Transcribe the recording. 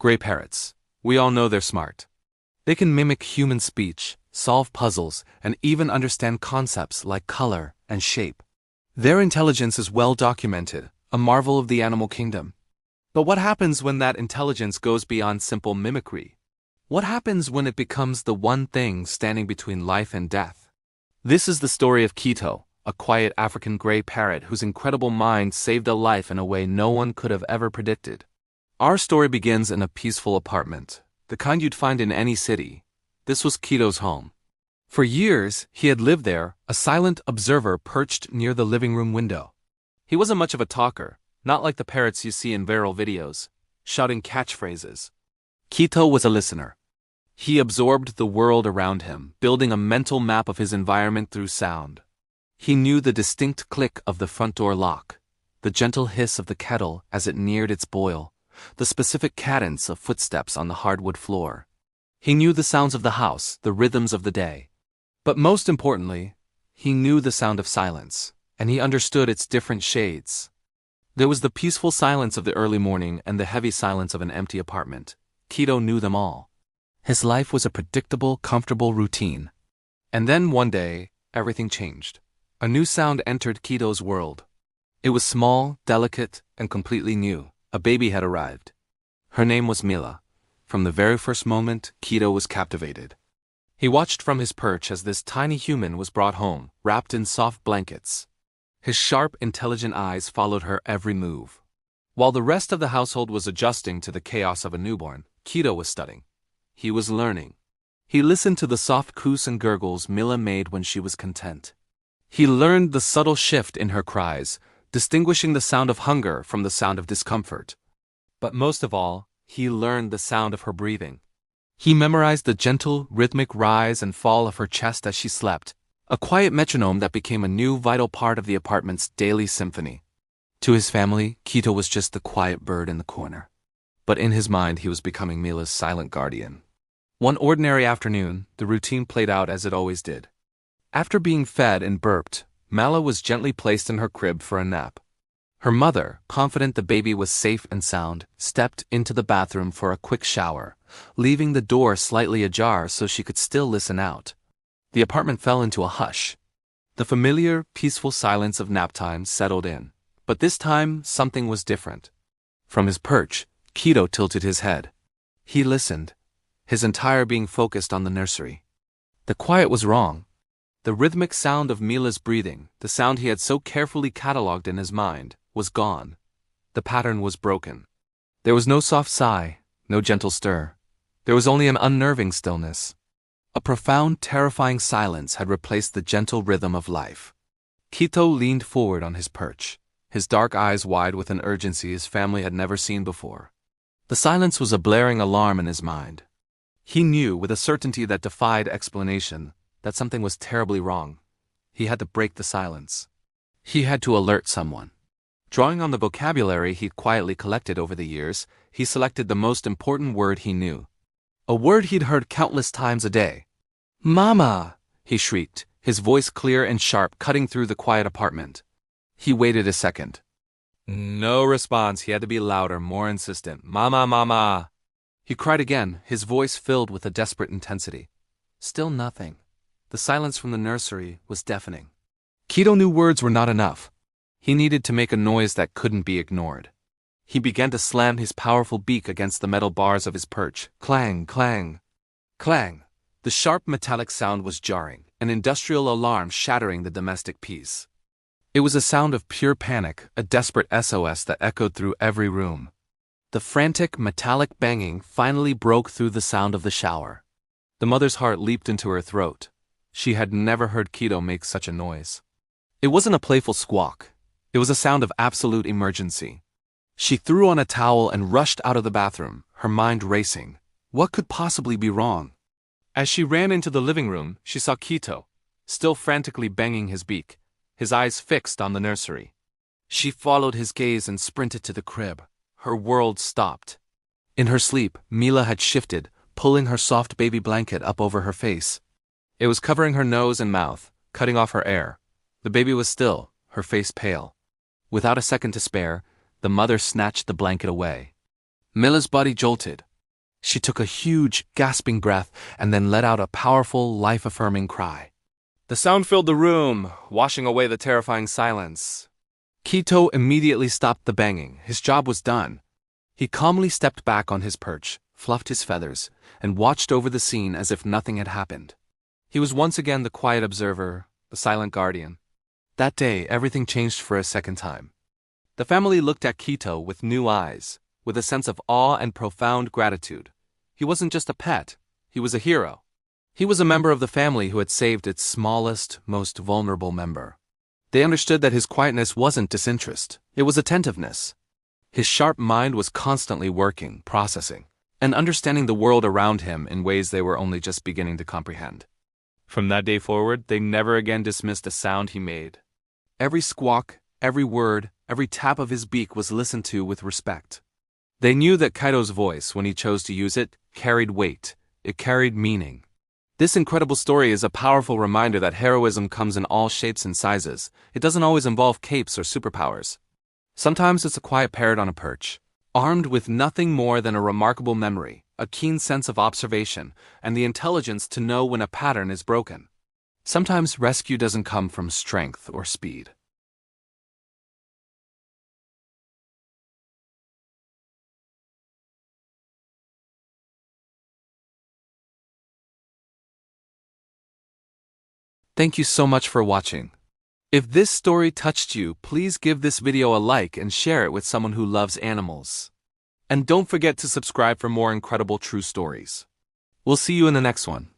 Gray parrots. We all know they're smart. They can mimic human speech, solve puzzles, and even understand concepts like color and shape. Their intelligence is well documented, a marvel of the animal kingdom. But what happens when that intelligence goes beyond simple mimicry? What happens when it becomes the one thing standing between life and death? This is the story of Quito, a quiet African gray parrot whose incredible mind saved a life in a way no one could have ever predicted. Our story begins in a peaceful apartment, the kind you'd find in any city. This was Quito's home. For years, he had lived there, a silent observer perched near the living room window. He wasn't much of a talker, not like the parrots you see in viral videos, shouting catchphrases. Quito was a listener. He absorbed the world around him, building a mental map of his environment through sound. He knew the distinct click of the front door lock, the gentle hiss of the kettle as it neared its boil, the specific cadence of footsteps on the hardwood floor. He knew the sounds of the house, the rhythms of the day. But most importantly, he knew the sound of silence, and he understood its different shades. There was the peaceful silence of the early morning and the heavy silence of an empty apartment. Quito knew them all. His life was a predictable, comfortable routine. And then one day, everything changed. A new sound entered Quito's world. It was small, delicate, and completely new. A baby had arrived. Her name was Mila. From the very first moment, Quito was captivated. He watched from his perch as this tiny human was brought home, wrapped in soft blankets. His sharp, intelligent eyes followed her every move. While the rest of the household was adjusting to the chaos of a newborn, Quito was studying. He was learning. He listened to the soft coos and gurgles Mila made when she was content. He learned the subtle shift in her cries, distinguishing the sound of hunger from the sound of discomfort. But most of all, he learned the sound of her breathing. He memorized the gentle, rhythmic rise and fall of her chest as she slept, a quiet metronome that became a new vital part of the apartment's daily symphony. To his family, Quito was just the quiet bird in the corner. But in his mind, he was becoming Mila's silent guardian. One ordinary afternoon, the routine played out as it always did. After being fed and burped, Mala was gently placed in her crib for a nap. Her mother, confident the baby was safe and sound, stepped into the bathroom for a quick shower, leaving the door slightly ajar so she could still listen out. The apartment fell into a hush. The familiar, peaceful silence of nap time settled in. But this time, something was different. From his perch, Quito tilted his head. He listened, his entire being focused on the nursery. The quiet was wrong. The rhythmic sound of Mila's breathing, the sound he had so carefully catalogued in his mind, was gone. The pattern was broken. There was no soft sigh, no gentle stir. There was only an unnerving stillness. A profound, terrifying silence had replaced the gentle rhythm of life. Quito leaned forward on his perch, his dark eyes wide with an urgency his family had never seen before. The silence was a blaring alarm in his mind. He knew, with a certainty that defied explanation, that something was terribly wrong. He had to break the silence. He had to alert someone. Drawing on the vocabulary he'd quietly collected over the years, he selected the most important word he knew. A word he'd heard countless times a day. "Mama!" he shrieked, his voice clear and sharp, cutting through the quiet apartment. He waited a second. No response. He had to be louder, more insistent. "Mama, mama!" He cried again, his voice filled with a desperate intensity. Still nothing. The silence from the nursery was deafening. Quito knew words were not enough. He needed to make a noise that couldn't be ignored. He began to slam his powerful beak against the metal bars of his perch. Clang, clang, clang. The sharp metallic sound was jarring, an industrial alarm shattering the domestic peace. It was a sound of pure panic, a desperate SOS that echoed through every room. The frantic, metallic banging finally broke through the sound of the shower. The mother's heart leaped into her throat. She had never heard Quito make such a noise. It wasn't a playful squawk. It was a sound of absolute emergency. She threw on a towel and rushed out of the bathroom, her mind racing. What could possibly be wrong? As she ran into the living room, she saw Quito, still frantically banging his beak, his eyes fixed on the nursery. She followed his gaze and sprinted to the crib. Her world stopped. In her sleep, Mila had shifted, pulling her soft baby blanket up over her face. It was covering her nose and mouth, cutting off her air. The baby was still, her face pale. Without a second to spare, the mother snatched the blanket away. Mila's body jolted, She took a huge, gasping breath and then let out a powerful, life-affirming cry. The sound filled the room, washing away the terrifying silence. Quito immediately stopped the banging. His job was done. He calmly stepped back on his perch, fluffed his feathers, and watched over the scene as if nothing had happened. He was once again the quiet observer, the silent guardian. That day, everything changed for a second time. The family looked at Quito with new eyes, with a sense of awe and profound gratitude. He wasn't just a pet, he was a hero. He was a member of the family who had saved its smallest, most vulnerable member. They understood that his quietness wasn't disinterest, it was attentiveness. His sharp mind was constantly working, processing, and understanding the world around him in ways they were only just beginning to comprehend. From that day forward, they never again dismissed a sound he made. Every squawk, every word, every tap of his beak was listened to with respect. They knew that Quito's voice, when he chose to use it, carried weight. It carried meaning. This incredible story is a powerful reminder that heroism comes in all shapes and sizes. It doesn't always involve capes or superpowers. Sometimes it's a quiet parrot on a perch, armed with nothing more than a remarkable memory, a keen sense of observation, and the intelligence to know when a pattern is broken. Sometimes rescue doesn't come from strength or speed. Thank you so much for watching. If this story touched you, please give this video a like and share it with someone who loves animals. And don't forget to subscribe for more incredible true stories. We'll see you in the next one.